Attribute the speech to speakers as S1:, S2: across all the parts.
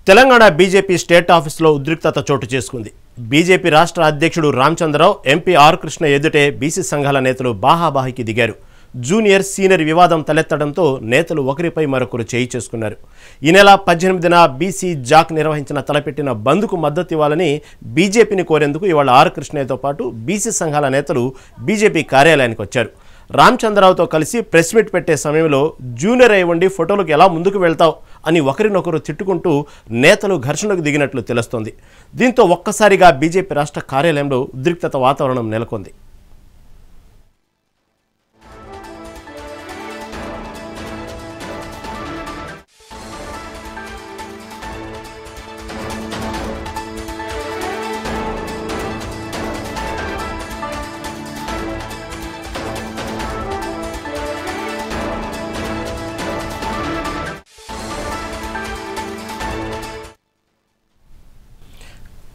S1: Telangana BJP state ఆఫీసులో ఉద్రిక్తత చోటు చేసుకుంది. బీజేపీ రాష్ట్ర అధ్యక్షుడు రామచంద్రరావు, ఎంపీ ఆర్ కృష్ణ ఎదుటే బీసీ సంఘాల నేతలు బాహాబాహికి దిగారు. జూనియర్ సీనియర్ వివాదం తలెత్తడంతో నేతలు ఒకరిపై మరొకరు చేయి చేసుకున్నారు. ఈ నెల 18న బీసీ జాక్ నిర్వహించిన తలపెట్టిన బంద్కు మద్దతు ఇవ్వాలని బీజేపీని కోరేందుకు ఇవాళ ఆర్ కృష్ణతో పాటు బీసీ సంఘాల నేతలు బీజేపీ కార్యాలయానికి వచ్చారు. రామచంద్రరావుతో కలిసి ప్రెస్ మీట్ పెట్టే సమయంలో జూనియర్ అయి ఉండి ఫోటోలకు ఎలా ముందుకు వెళ్తావు అని ఒకరినొకరు తిట్టుకుంటూ నేతలు ఘర్షణకు దిగినట్లు తెలుస్తోంది. దీంతో ఒక్కసారిగా బీజేపీ రాష్ట్ర కార్యాలయంలో ఉద్రిక్తత వాతావరణం నెలకొంది.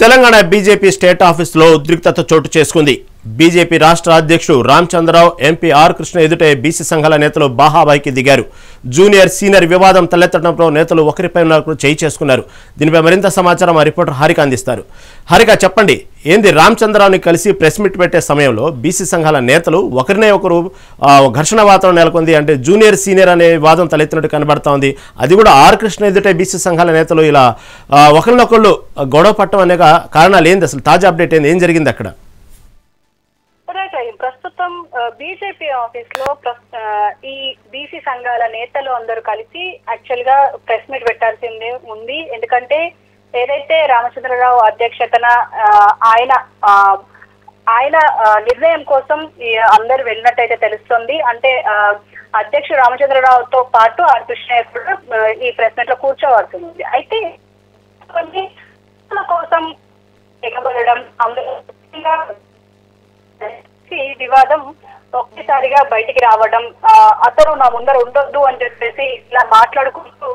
S1: తెలంగాణ బీజేపీ స్టేట్ ఆఫీసులో ఉద్రిక్తత చోటు చేసుకుంది. బీజేపీ రాష్ట్ర అధ్యక్షుడు రామచంద్రరావు, ఎంపీ ఆర్ కృష్ణ ఎదుటే బీసీ సంఘాల నేతలు బాహాబాయికి దిగారు. జూనియర్ సీనియర్ వివాదం తలెత్తడంతో నేతలు ఒకరిపై ఒకరు చేయి చేసుకున్నారు. దీనిపై మరింత సమాచారం మా రిపోర్టర్ హారిక అందిస్తారు. హారిక, చెప్పండి, ఏంది రామచంద్రరావుని కలిసి ప్రెస్ మీట్ పెట్టే సమయంలో బీసీ సంఘాల నేతలు ఒకరినే ఒకరు ఘర్షణ వాతావరణం నెలకొంది. అంటే జూనియర్ సీనియర్ అనే వివాదం తలెత్తినట్టు కనబడతా ఉంది. అది కూడా ఆర్ కృష్ణ ఎదుటే బీసీ సంఘాల నేతలు ఇలా ఒకరినొకళ్ళు గొడవ పట్టడం అనే కారణాలు ఏంది? అసలు తాజా అప్డేట్ ఏంది? ఏం జరిగింది అక్కడ?
S2: ప్రస్తుతం బీజేపీ ఆఫీస్ లో ఈ బీసీ సంఘాల నేతలు అందరూ కలిసి యాక్చువల్ గా ప్రెస్ మీట్ పెట్టాల్సింది ఉంది. ఎందుకంటే ఏదైతే రామచంద్రరావు అధ్యక్షతన ఆయన నిర్ణయం కోసం అందరూ వెళ్ళినట్టయితే తెలుస్తుంది. అంటే అధ్యక్షుడు రామచంద్రరావుతో పాటు ఆర్ కృష్ణ కూడా ఈ ప్రెస్ మీట్ లో కూర్చోవాల్సి ఉంది. అయితే కోసం ఎగబడడం, అందరూ వివాదం ఒక్కసారిగా బయటికి రావడం, అతను నా ముందర ఉండొద్దు అని చెప్పేసి ఇలా మాట్లాడుకుంటూ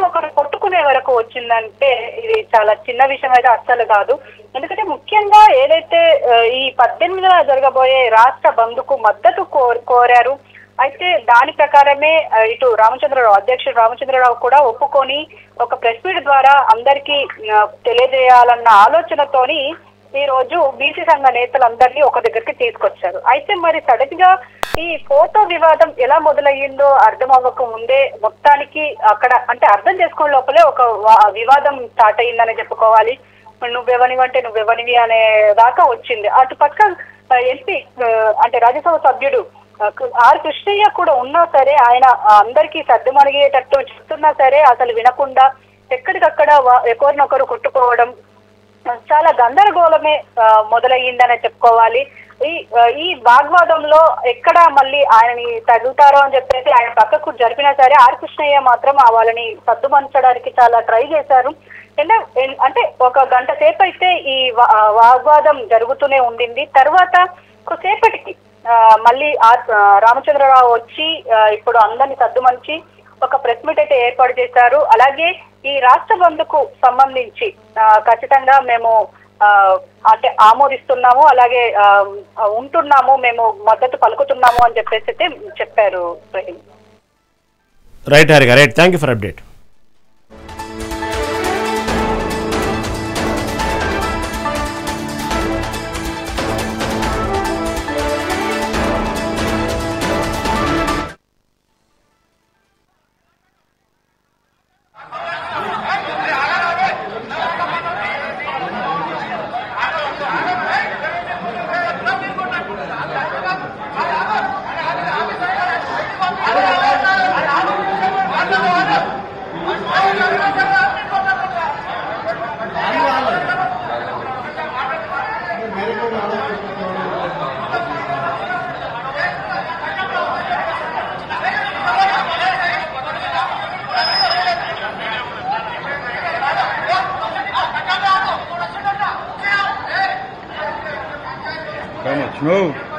S2: ఒకరు కొట్టుకునే వరకు వచ్చిందంటే ఇది చాలా చిన్న విషయం అయితే అస్సలు కాదు. ఎందుకంటే ముఖ్యంగా ఏదైతే ఈ 18న జరగబోయే రాష్ట్ర బంద్కు మద్దతు కోరారు. అయితే దాని ప్రకారమే ఇటు అధ్యక్షుడు రామచంద్రరావు కూడా ఒప్పుకొని ఒక ప్రెస్ మీట్ ద్వారా అందరికీ తెలియజేయాలన్న ఆలోచనతోని ఈ రోజు బీసీ సంఘ నేతలందరినీ ఒక దగ్గరికి తీసుకొచ్చారు. అయితే మరి సడన్ గా ఈ ఫోటో వివాదం ఎలా మొదలయ్యిందో అర్థం అవ్వక ముందే మొత్తానికి అక్కడ అంటే అర్థం చేసుకునే లోపలే ఒక వివాదం స్టార్ట్ అయ్యిందని చెప్పుకోవాలి. నువ్వెవనివి అనే దాకా వచ్చింది. అటు పక్క ఎంపీ అంటే రాజ్యసభ సభ్యుడు ఆర్ కృష్ణయ్య కూడా ఉన్నా సరే, ఆయన అందరికీ సర్దుమణిగేటట్టు చెప్తున్నా సరే అసలు వినకుండా ఎక్కడికక్కడ ఒకరినొకరు కొట్టుకోవడం, చాలా గందరగోళమే మొదలయ్యిందనే చెప్పుకోవాలి. ఈ వాగ్వాదంలో ఎక్కడ మళ్ళీ ఆయనని తగ్గుతారో అని చెప్పేసి ఆయన పక్కకు జరిపినా సరే ఆర్ కృష్ణయ్య మాత్రం వాళ్ళని సద్దుమణచడానికి చాలా ట్రై చేశారు. అంటే ఒక గంట సేపు అయితే ఈ వాగ్వాదం జరుగుతూనే ఉండింది. తర్వాత కొద్దిసేపటికి మళ్ళీ రామచంద్రరావు వచ్చి ఇప్పుడు అందరినీ సద్దుమణచి ఒక ప్రెస్ మీట్ అయితే ఏర్పాటు చేశారు. అలాగే ఈ రాష్ట్ర బంద్కు సంబంధించి ఖచ్చితంగా మేము అంటే ఆమోదిస్తున్నాము, అలాగే ఉంటున్నాము, మేము మద్దతు పలుకుతున్నాము అని చెప్పేసి అయితే చెప్పారు.
S1: Right Harika, right, thank you for update.
S3: Come on, move.